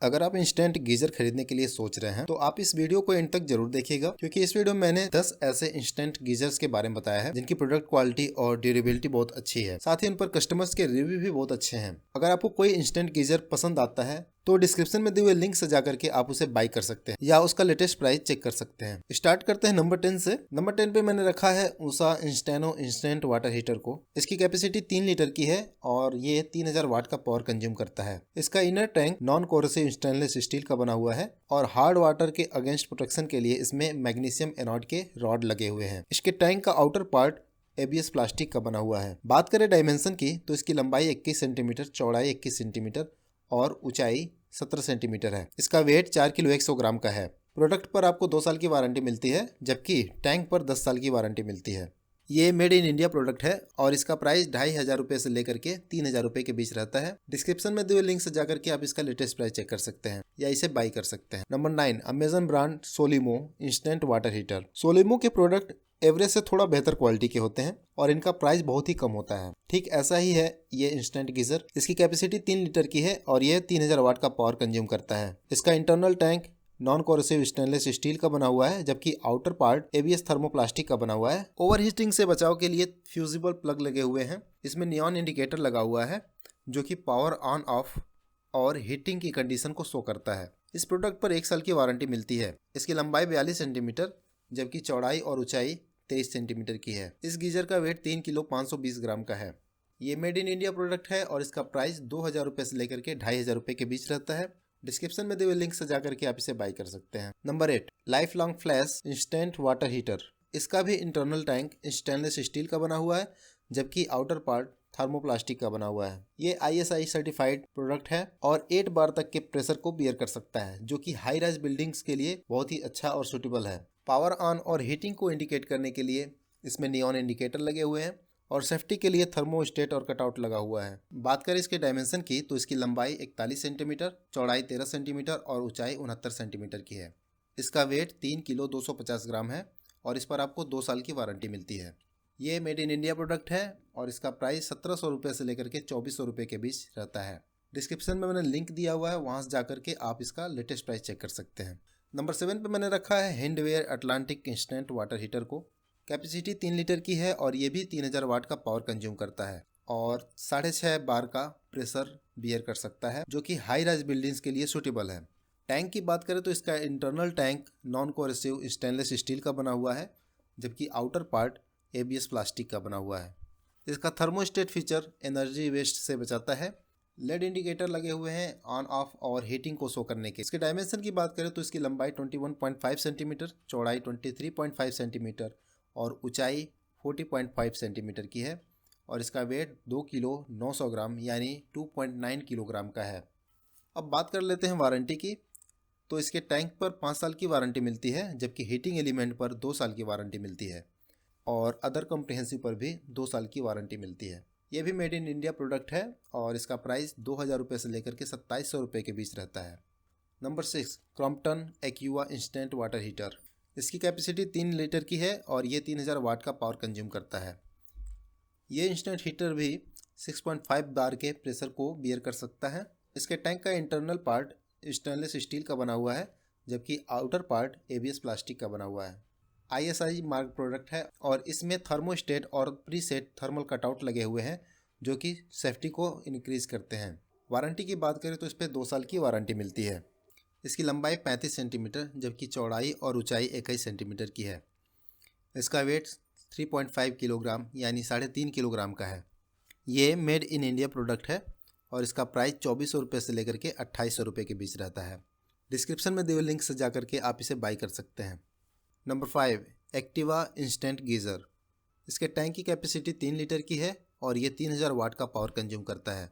अगर आप instant geyser खरीदने के लिए सोच रहे हैं तो आप इस वीडियो को एंड तक जरूर देखिएगा, क्योंकि इस वीडियो में मैंने 10 ऐसे इंस्टेंट गीजर्स के बारे में बताया है जिनकी प्रोडक्ट क्वालिटी और ड्यूरेबिलिटी बहुत अच्छी है। साथ ही उन पर कस्टमर्स के रिव्यू भी बहुत अच्छे हैं। अगर आपको कोई इंस्टेंट गीजर पसंद आता है तो डिस्क्रिप्शन में दिए हुए लिंक से जाकर के आप उसे बाय कर सकते हैं या उसका लेटेस्ट प्राइस चेक कर सकते हैं। स्टार्ट करते हैं नंबर 10 से। नंबर 10 पे मैंने रखा है उषा इंस्टेनो इंस्टेंट वाटर हीटर को। इसकी कैपेसिटी 3 लीटर की है और ये 3000 वाट का पावर कंज्यूम करता है। इसका inner tank non corrosive stainless steel का बना हुआ है और हार्ड वाटर के अगेंस्ट प्रोटेक्शन के लिए इसमें मैग्नीशियम एनोड के रॉड लगे हुए हैं। इसके टैंक का आउटर पार्ट एबीएस प्लास्टिक का बना हुआ है। बात करें डायमेंशन की तो इसकी लंबाई 21 सेंटीमीटर, चौड़ाई 21 सेंटीमीटर और ऊंचाई 17 सेंटीमीटर है। इसका वेट 4 किलो 100 ग्राम का है। प्रोडक्ट पर आपको 2 साल की वारंटी मिलती है, जबकि टैंक पर 10 साल की वारंटी मिलती है। ये मेड इन इंडिया प्रोडक्ट है और इसका प्राइस 2500 रुपये से लेकर के 3000 रुपये के बीच रहता है। डिस्क्रिप्शन में दिए लिंक से जाकर के आप इसका लेटेस्ट प्राइस चेक कर सकते हैं या इसे बाई कर सकते हैं। Number 9, Amazon brand Solimo instant water heater. Solimo के प्रोडक्ट एवरेज से थोड़ा बेहतर क्वालिटी के होते हैं और इनका प्राइस बहुत ही कम होता है। ठीक ऐसा ही है ये इंस्टेंट गीजर। इसकी कैपेसिटी 3 लीटर की है और ये 3000 वाट का पावर कंज्यूम करता है। इसका internal tank non corrosive stainless steel का बना हुआ है, जबकि आउटर पार्ट एबीएस थर्मोप्लास्टिक का बना हुआ है। ओवर हीटिंग से बचाव के लिए फ्यूजिबल प्लग लगे हुए हैं। इसमें नियॉन इंडिकेटर लगा हुआ है जो कि पावर ऑन ऑफ और हीटिंग की कंडीशन को शो करता है। इस प्रोडक्ट पर 1 साल की वारंटी मिलती है। इसकी लंबाई 42 सेंटीमीटर जबकि चौड़ाई और ऊंचाई 23 सेंटीमीटर की है। इस गीजर का वेट 3 किलो 520 ग्राम का है। ये मेड इन इंडिया प्रोडक्ट है और इसका प्राइस 2000 रुपये से लेकर के 2500 रुपये के बीच रहता है। डिस्क्रिप्शन में दिए हुए लिंक से जाकर के आप इसे बाय कर सकते हैं। Number 8, life long flash instant water heater. इसका भी इंटरनल टैंक स्टेनलेस स्टील का बना हुआ है, जबकि आउटर पार्ट थर्मोप्लास्टिक का बना हुआ है। ये ISI सर्टिफाइड प्रोडक्ट है और 8 बार तक के प्रेशर को बियर कर सकता है, जो कि हाई राइज बिल्डिंग्स के लिए बहुत ही अच्छा और सुटेबल है। पावर ऑन और हीटिंग को इंडिकेट करने के लिए इसमें नियॉन इंडिकेटर लगे हुए हैं और सेफ्टी के लिए थर्मोस्टेट और कटआउट लगा हुआ है। बात करें इसके डायमेंशन की तो इसकी लंबाई 41 सेंटीमीटर, चौड़ाई 13 सेंटीमीटर और ऊंचाई 69 सेंटीमीटर की है। इसका वेट 3 किलो 250 ग्राम है और इस पर आपको 2 साल की वारंटी मिलती है। ये मेड इन इंडिया प्रोडक्ट है और इसका प्राइस 1700 रुपये से लेकर के 2400 रुपये के बीच रहता है। डिस्क्रिप्शन में मैंने लिंक दिया हुआ है, वहाँ से जाकर के आप इसका लेटेस्ट प्राइस चेक कर सकते हैं। नंबर 7 पे मैंने रखा है हैंडवेयर अटलांटिक इंस्टेंट वाटर हीटर को। कैपेसिटी 3 लीटर की है और ये भी 3000 वाट का पावर कंज्यूम करता है और 6.5 बार का प्रेशर बियर कर सकता है, जो कि हाई राइज बिल्डिंग्स के लिए सूटेबल है। टैंक की बात करें तो इसका internal tank non corrosive stainless steel का बना हुआ है, जबकि आउटर पार्ट एबीएस प्लास्टिक का बना हुआ है। इसका थर्मोस्टेट फीचर एनर्जी वेस्ट से बचाता है। लेड इंडिकेटर लगे हुए हैं ऑन ऑफ और हीटिंग को शो करने के। इसके डायमेंशन की बात करें तो इसकी लंबाई 21.5 सेंटीमीटर, चौड़ाई 23.5 सेंटीमीटर और ऊंचाई 40.5 सेंटीमीटर की है और इसका वेट 2 किलो 900 ग्राम यानी 2.9 किलोग्राम का है। अब बात कर लेते हैं वारंटी की। तो इसके टैंक पर 5 साल की वारंटी मिलती है, जबकि हीटिंग एलिमेंट पर 2 साल की वारंटी मिलती है और अदर कॉम्प्रिहेंसिव पर भी 2 साल की वारंटी मिलती है। ये भी मेड इन इंडिया प्रोडक्ट है और इसका प्राइस 2000 रुपये से लेकर के 2700 रुपये के बीच रहता है। Number 6, Crompton Aqua instant water heater. इसकी कैपेसिटी 3 लीटर की है और ये 3000 वाट का पावर कंज्यूम करता है। ये इंस्टेंट हीटर भी 6.5 बार के प्रेशर को बियर कर सकता है। इसके टैंक का इंटरनल पार्ट स्टेनलेस स्टील का बना हुआ है, जबकि आउटर पार्ट एबीएस प्लास्टिक का बना हुआ है। ISI मार्क प्रोडक्ट है और इसमें थर्मोस्टेट और प्रीसेट थर्मल कटआउट लगे हुए हैं, जो कि सेफ्टी को इंक्रीज करते हैं। वारंटी की बात करें तो इस पर 2 साल की वारंटी मिलती है। इसकी लंबाई 35 सेंटीमीटर जबकि चौड़ाई और ऊंचाई 21 सेंटीमीटर की है। इसका वेट 3.5 किलोग्राम यानी 3.5 किलोग्राम का है। ये मेड इन इंडिया प्रोडक्ट है और इसका प्राइस 2400 रुपये से लेकर के 2800 रुपये के बीच रहता है। डिस्क्रिप्शन में दिए हुए लिंक से जाकर के आप इसे बाई कर सकते हैं। Number 5, Activa instant geyser. इसके टैंक की कैपेसिटी 3 लीटर की है और ये 3000 वाट का पावर कंज्यूम करता है।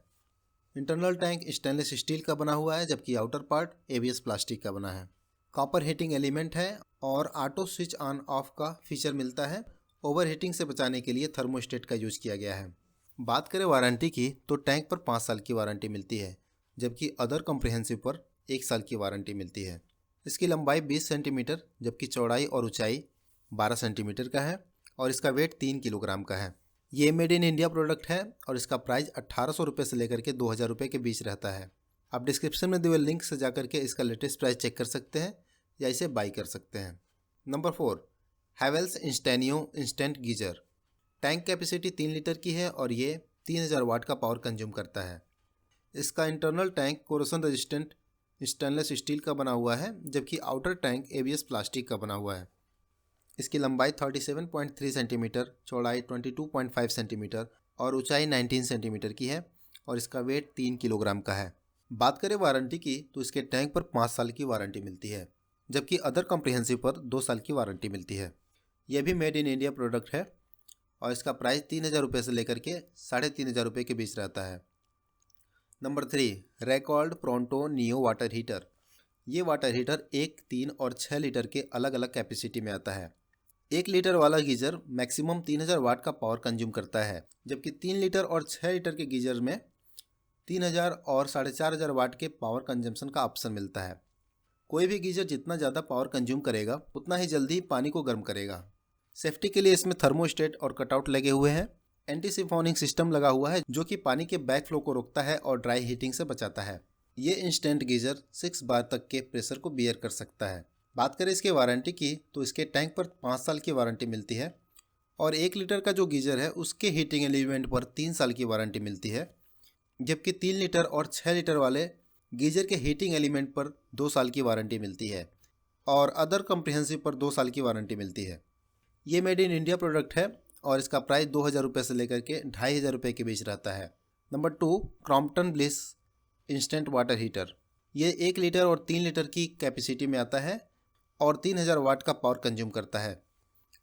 इंटरनल टैंक स्टेनलेस स्टील का बना हुआ है, जबकि आउटर पार्ट एबीएस प्लास्टिक का बना है। कॉपर हीटिंग एलिमेंट है और ऑटो स्विच ऑन ऑफ का फीचर मिलता है। ओवर हीटिंग से बचाने के लिए थर्मोस्टेट का यूज किया गया है। बात करें वारंटी की तो टैंक पर 5 साल की वारंटी मिलती है, जबकि अदर कॉम्प्रिहेंसिव पर 1 साल की वारंटी मिलती है। इसकी लंबाई 20 सेंटीमीटर जबकि चौड़ाई और ऊंचाई 12 सेंटीमीटर का है और इसका वेट 3 किलोग्राम का है। ये मेड इन इंडिया प्रोडक्ट है और इसका प्राइस 1800 रुपये से लेकर के 2000 रुपये के बीच रहता है। आप डिस्क्रिप्शन में दिए हुए लिंक से जा करके इसका लेटेस्ट प्राइस चेक कर सकते हैं या इसे बाई कर सकते हैं। Number 4, Havells Instanio instant geyser. Tank capacity 3 litre की है और ये 3000 वाट का पावर कंज्यूम करता है। इसका internal tank corrosion resistant stainless steel का बना हुआ है, जबकि आउटर टैंक ABS प्लास्टिक का बना हुआ है। इसकी लंबाई 37.3 सेंटीमीटर, चौड़ाई 22.5 सेंटीमीटर और ऊंचाई 19 सेंटीमीटर की है और इसका वेट 3 किलोग्राम का है। बात करें वारंटी की तो इसके टैंक पर 5 साल की वारंटी मिलती है, जबकि अदर कॉम्प्रिहेंसिव पर 2 साल की वारंटी मिलती है। यह भी मेड इन इंडिया प्रोडक्ट है और इसका प्राइस 3000 रुपये से लेकर के 3500 रुपये के बीच रहता है। Number 3, Racold Pronto Neo water heater. ये वाटर हीटर 1, 3 और 6 लीटर के अलग अलग कैपेसिटी में आता है। 1 लीटर वाला गीजर मैक्सिमम 3000 वाट का पावर कंज्यूम करता है, जबकि 3 लीटर और 6 लीटर के गीजर में 3000 और 4500 वाट के पावर कंजम्पशन का ऑप्शन मिलता है। कोई भी गीजर जितना ज़्यादा पावर कंज्यूम करेगा उतना ही जल्दी पानी को गर्म करेगा। सेफ्टी के लिए इसमें थर्मोस्टेट और कटआउट लगे हुए हैं। एंटी सिफॉनिंग सिस्टम लगा हुआ है जो कि पानी के बैक फ्लो को रोकता है और ड्राई हीटिंग से बचाता है। ये इंस्टेंट गीजर 6 बार तक के प्रेशर को बियर कर सकता है। बात करें इसके वारंटी की तो इसके टैंक पर 5 साल की वारंटी मिलती है और 1 लीटर का जो गीजर है उसके हीटिंग एलिमेंट पर 3 साल की वारंटी मिलती है, जबकि 3 लीटर और 6 लीटर वाले गीजर के हीटिंग एलिमेंट पर 2 साल की वारंटी मिलती है और अदर कॉम्प्रिहेंसिव पर 2 साल की वारंटी मिलती है। ये मेड इन इंडिया प्रोडक्ट है और इसका प्राइस 2000 रुपये से लेकर के 2500 रुपये के बीच रहता है। Number 2, Crompton bliss instant water heater. ये 1 लीटर और 3 लीटर की कैपेसिटी में आता है और 3000 वाट का पावर कंज्यूम करता है।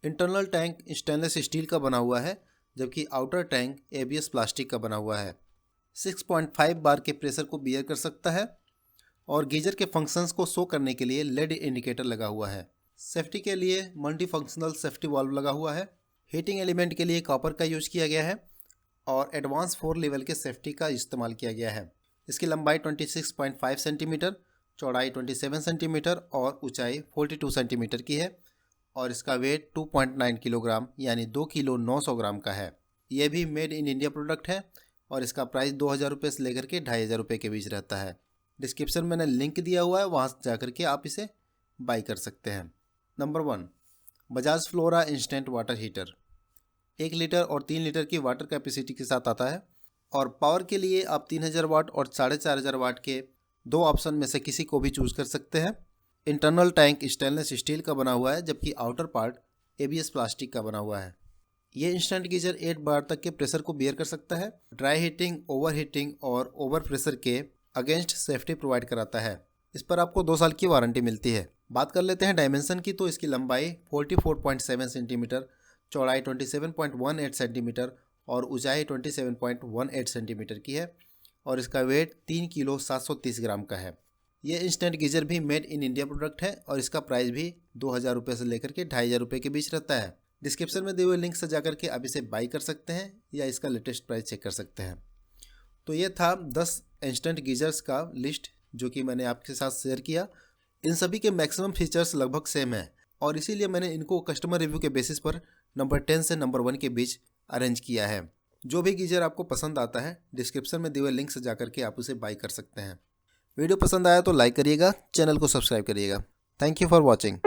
इंटरनल टैंक स्टेनलेस स्टील का बना हुआ है, जबकि आउटर टैंक ABS प्लास्टिक का बना हुआ है। 6.5 बार के प्रेशर को बियर कर सकता है और गीजर के फंक्शंस को शो करने के लिए LED इंडिकेटर लगा हुआ है। सेफ्टी के लिए मल्टी फंक्शनल सेफ्टी वाल्व लगा हुआ है। हीटिंग एलिमेंट के लिए कॉपर का यूज किया गया है और एडवांस 4 लेवल के सेफ्टी का इस्तेमाल किया गया है। इसकी लंबाई 26.5 सेंटीमीटर, चौड़ाई 27 सेंटीमीटर और ऊंचाई 42 सेंटीमीटर की है और इसका वेट 2.9 किलोग्राम यानी 2 किलो 900 ग्राम का है। यह भी मेड इन इंडिया प्रोडक्ट है और इसका प्राइस 2000 रुपये से लेकर के 2500 रुपये के बीच रहता है। डिस्क्रिप्शन में मैंने लिंक दिया हुआ है, वहाँ जाकर के आप इसे बाई कर सकते हैं। Number 1, Bajaj flora instant water heater. 1 litre और 3 लीटर की वाटर कैपेसिटी के साथ आता है और पावर के लिए आप 3000 वाट और 4500 वाट के 2 ऑप्शन में से किसी को भी चूज कर सकते हैं। इंटरनल टैंक स्टेनलेस स्टील का बना हुआ है, जबकि आउटर पार्ट ABS प्लास्टिक का बना हुआ है। ये इंस्टेंट गीजर 8 बार तक के प्रेशर को बियर कर सकता है। ड्राई हीटिंग, ओवर हीटिंग और ओवर प्रेशर के अगेंस्ट सेफ्टी प्रोवाइड कराता है। इस पर आपको 2 साल की वारंटी मिलती है। बात कर लेते हैं डायमेंशन की तो इसकी लंबाई 44.7 सेंटीमीटर, चौड़ाई 27.18 सेंटीमीटर और ऊंचाई 27.18 सेंटीमीटर की है और इसका वेट 3 किलो 730 ग्राम का है। ये इंस्टेंट गीजर भी मेड इन इंडिया प्रोडक्ट है और इसका प्राइस भी 2000 रुपये से लेकर के 2500 रुपये के बीच रहता है। डिस्क्रिप्शन में दिए हुए लिंक से जाकर के आप इसे बाई कर सकते हैं या इसका लेटेस्ट प्राइस चेक कर सकते हैं। तो ये था 10 इंस्टेंट गीजर्स का लिस्ट जो कि मैंने आपके साथ शेयर किया। इन सभी के मैक्सिमम फीचर्स लगभग सेम है और इसीलिए मैंने इनको कस्टमर रिव्यू के बेसिस पर नंबर 10 से नंबर 1 के बीच अरेंज किया है। जो भी गीजर आपको पसंद आता है डिस्क्रिप्शन में दिए हुए लिंक से जाकर के आप उसे बाई कर सकते हैं। वीडियो पसंद आया तो लाइक करिएगा, चैनल को सब्सक्राइब करिएगा। Thank you for watching.